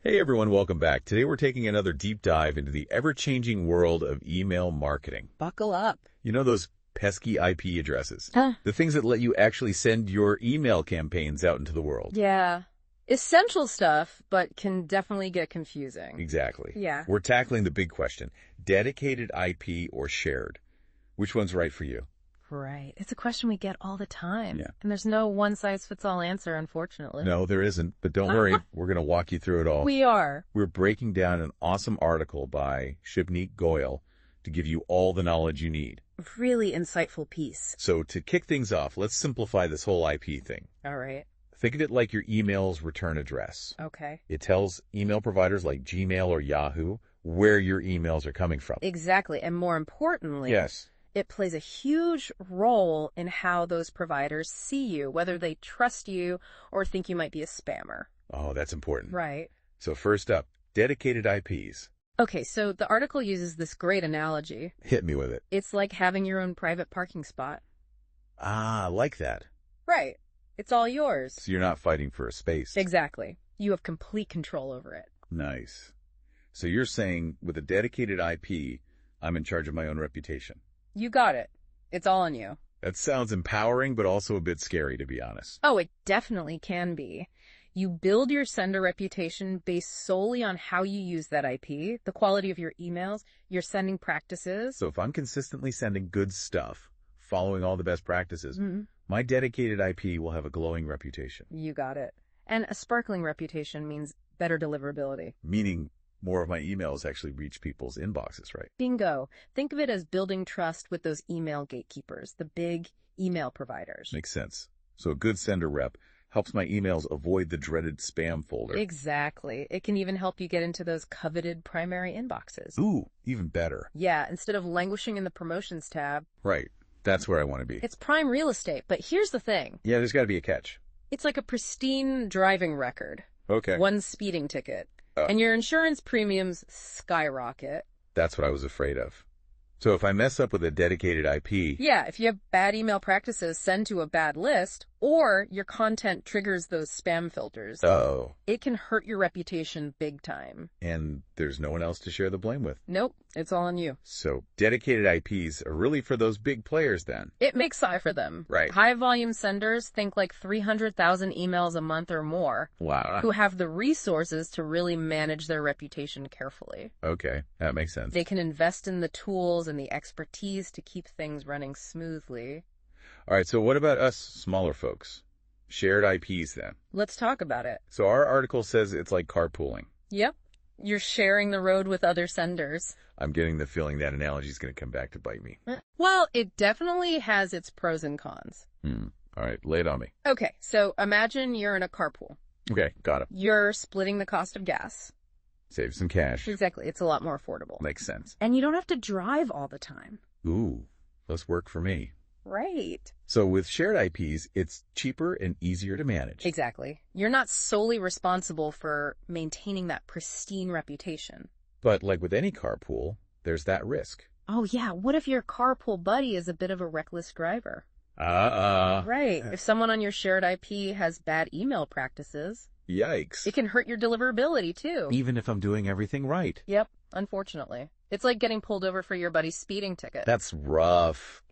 Hey everyone, welcome back. Today we're taking another deep dive into the ever-changing world of email marketing. Buckle up. You know those pesky IP addresses? Huh. The things that let you actually send your email campaigns out into the world. Yeah. Essential stuff, but can definitely get confusing. Exactly. Yeah. We're tackling the big question, dedicated IP or shared? Which one's right for you? Right. It's a question we get all the time. Yeah. And there's no one-size-fits-all answer, unfortunately. No, there isn't, but don't worry, we're going to walk you through it all. We are. We're breaking down an awesome article by Shivneet Goyal to give you all the knowledge you need. Really insightful piece. So to kick things off, let's simplify this whole IP thing. All right. Think of it like your email's return address. Okay. It tells email providers like Gmail or Yahoo where your emails are coming from. Exactly. And more importantly, Yes. it plays a huge role in how those providers see you, whether they trust you or think you might be a spammer. Oh, that's important. Right. So first up, dedicated IPs. Okay, so the article uses this great analogy. Hit me with it. It's like having your own private parking spot. Ah, I like that. Right. It's all yours. So you're not fighting for a space. Exactly. You have complete control over it. Nice. So you're saying with a dedicated IP, I'm in charge of my own reputation. You got it. It's all on you. That sounds empowering, but also a bit scary, to be honest. Oh, it definitely can be. You build your sender reputation based solely on how you use that IP, the quality of your emails, your sending practices. So if I'm consistently sending good stuff, following all the best practices, my dedicated IP will have a glowing reputation. You got it. And a sparkling reputation means better deliverability. Meaning more of my emails actually reach people's inboxes, right? Bingo. Think of it as building trust with those email gatekeepers, the big email providers. Makes sense. So a good sender rep helps my emails avoid the dreaded spam folder. Exactly. It can even help you get into those coveted primary inboxes. Ooh, even better. Yeah, instead of languishing in the promotions tab. Right. That's where I want to be. It's prime real estate, but here's the thing. Yeah, there's got to be a catch. It's like a pristine driving record. Okay. One speeding ticket. And your insurance premiums skyrocket. That's what I was afraid of. So if I mess up with a dedicated IP... Yeah, if you have bad email practices send to a bad list, or your content triggers those spam filters, Uh-oh. it can hurt your reputation big time. And there's no one else to share the blame with. Nope, it's all on you. So dedicated IPs are really for those big players then. It makes sense for them. Right. High volume senders, think like 300,000 emails a month or more, Wow. who have the resources to really manage their reputation carefully. Okay, that makes sense. They can invest in the tools and the expertise to keep things running smoothly. All right, so what about us smaller folks? Shared IPs then. Let's talk about it. So our article says it's like carpooling. Yep. You're sharing the road with other senders. I'm getting the feeling that analogy is going to come back to bite me. Well, it definitely has its pros and cons. All right, lay it on me. Okay, so imagine you're in a carpool. Okay, got it. You're splitting the cost of gas. Save some cash. Exactly. It's a lot more affordable. Makes sense. And you don't have to drive all the time. Ooh, less work for me. Right. So with shared IPs, it's cheaper and easier to manage. Exactly. You're not solely responsible for maintaining that pristine reputation. But like with any carpool, there's that risk. Oh, yeah. What if your carpool buddy is a bit of a reckless driver? Right. If someone on your shared IP has bad email practices, Yikes. it can hurt your deliverability, too. Even if I'm doing everything right. Yep, unfortunately. It's like getting pulled over for your buddy's speeding ticket. That's rough.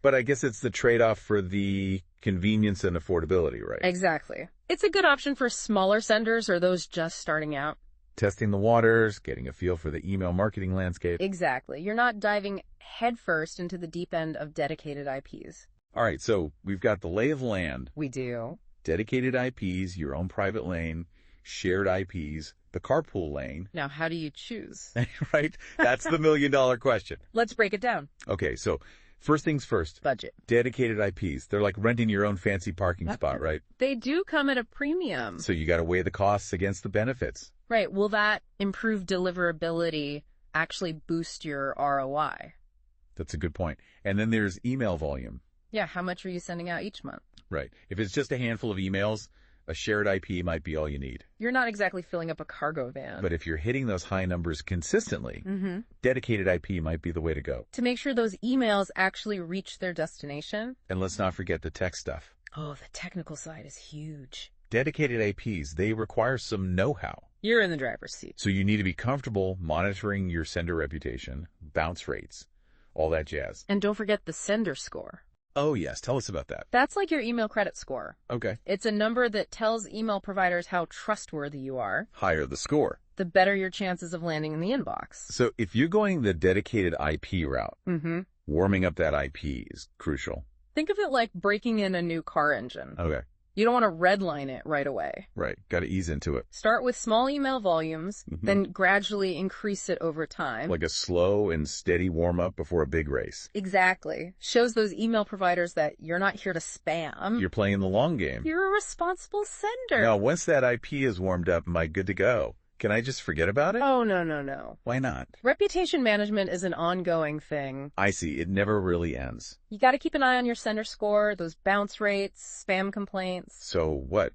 But I guess it's the trade-off for the convenience and affordability, right? Exactly. It's a good option for smaller senders or those just starting out. Testing the waters, getting a feel for the email marketing landscape. Exactly. You're not diving headfirst into the deep end of dedicated IPs. All right, so we've got the lay of the land. We do. Dedicated IPs, your own private lane, shared IPs, the carpool lane. Now, how do you choose? Right? That's the million-dollar question. Let's break it down. Okay, so first things first. Budget. Dedicated IPs. They're like renting your own fancy parking spot, right? They do come at a premium. So you got to weigh the costs against the benefits. Right. Will that improved deliverability actually boost your ROI? That's a good point. And then there's email volume. Yeah, how much are you sending out each month? Right. If it's just a handful of emails, a shared IP might be all you need. You're not exactly filling up a cargo van. But if you're hitting those high numbers consistently, dedicated IP might be the way to go. To make sure those emails actually reach their destination. And let's not forget the tech stuff. Oh, the technical side is huge. Dedicated IPs, they require some know-how. Yep. You're in the driver's seat. So you need to be comfortable monitoring your sender reputation, bounce rates, all that jazz. And don't forget the sender score. Oh, yes. Tell us about that. That's like your email credit score. Okay. It's a number that tells email providers how trustworthy you are. Higher the score, the better your chances of landing in the inbox. So if you're going the dedicated IP route, warming up that IP is crucial. Think of it like breaking in a new car engine. Okay. You don't want to redline it right away. Right. Got to ease into it. Start with small email volumes, then gradually increase it over time. Like a slow and steady warm-up before a big race. Exactly. Shows those email providers that you're not here to spam. You're playing the long game. You're a responsible sender. Now, once that IP is warmed up, am I good to go? Can I just forget about it? Oh, no. Why not? Reputation management is an ongoing thing. I see. It never really ends. You got to keep an eye on your sender score, those bounce rates, spam complaints. So what?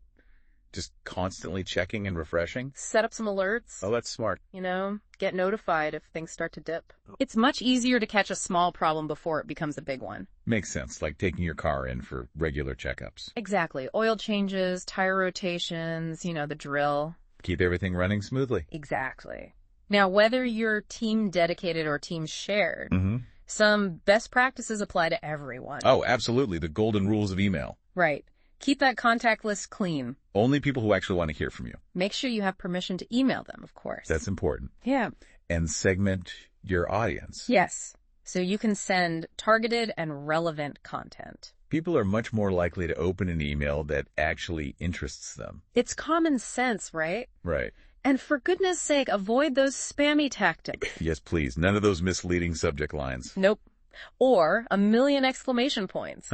Just constantly checking and refreshing? Set up some alerts. Oh, that's smart. Get notified if things start to dip. It's much easier to catch a small problem before it becomes a big one. Makes sense, like taking your car in for regular checkups. Exactly. Oil changes, tire rotations, the drill. Keep everything running smoothly. Exactly. Now, whether you're team dedicated or team shared, some best practices apply to everyone. Oh, absolutely. The golden rules of email. Right. Keep that contact list clean. Only people who actually want to hear from you. Make sure you have permission to email them, of course. That's important. Yeah. And segment your audience. Yes. So you can send targeted and relevant content. People are much more likely to open an email that actually interests them. It's common sense, right? Right. And for goodness sake, avoid those spammy tactics. Yes, please. None of those misleading subject lines. Nope. Or a million exclamation points.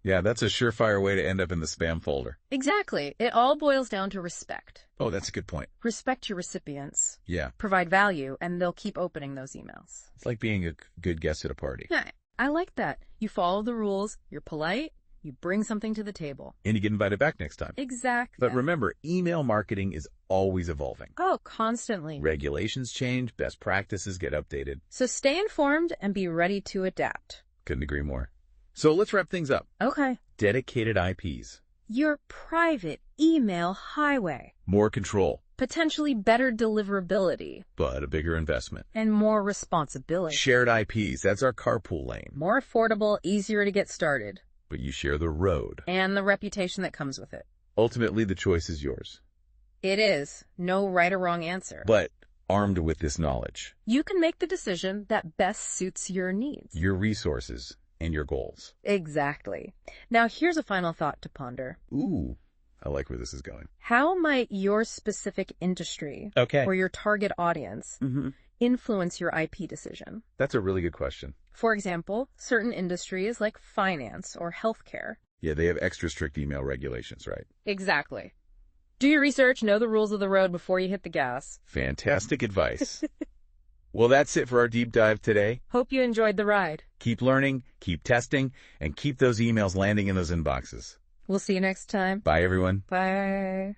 Yeah, that's a surefire way to end up in the spam folder. Exactly. It all boils down to respect. Oh, that's a good point. Respect your recipients. Yeah. Provide value, and they'll keep opening those emails. It's like being a good guest at a party. Yeah, I like that. You follow the rules, you're polite, you bring something to the table. And you get invited back next time. Exactly. But remember, email marketing is always evolving. Oh, constantly. Regulations change, best practices get updated. So stay informed and be ready to adapt. Couldn't agree more. So let's wrap things up. Okay. Dedicated IPs. Your private email highway. More control. Potentially better deliverability. But a bigger investment. And more responsibility. Shared IPs. That's our carpool lane. More affordable, easier to get started. But you share the road. And the reputation that comes with it. Ultimately, the choice is yours. It is. No right or wrong answer. But armed with this knowledge, you can make the decision that best suits your needs. Your resources. And your goals. Exactly. Now, here's a final thought to ponder. Ooh, I like where this is going. How might your specific industry or your target audience influence your IP decision? That's a really good question. For example, certain industries like finance or healthcare. Yeah, they have extra strict email regulations, right? Exactly. Do your research, know the rules of the road before you hit the gas. Fantastic advice. Well, that's it for our deep dive today. Hope you enjoyed the ride. Keep learning, keep testing, and keep those emails landing in those inboxes. We'll see you next time. Bye, everyone. Bye.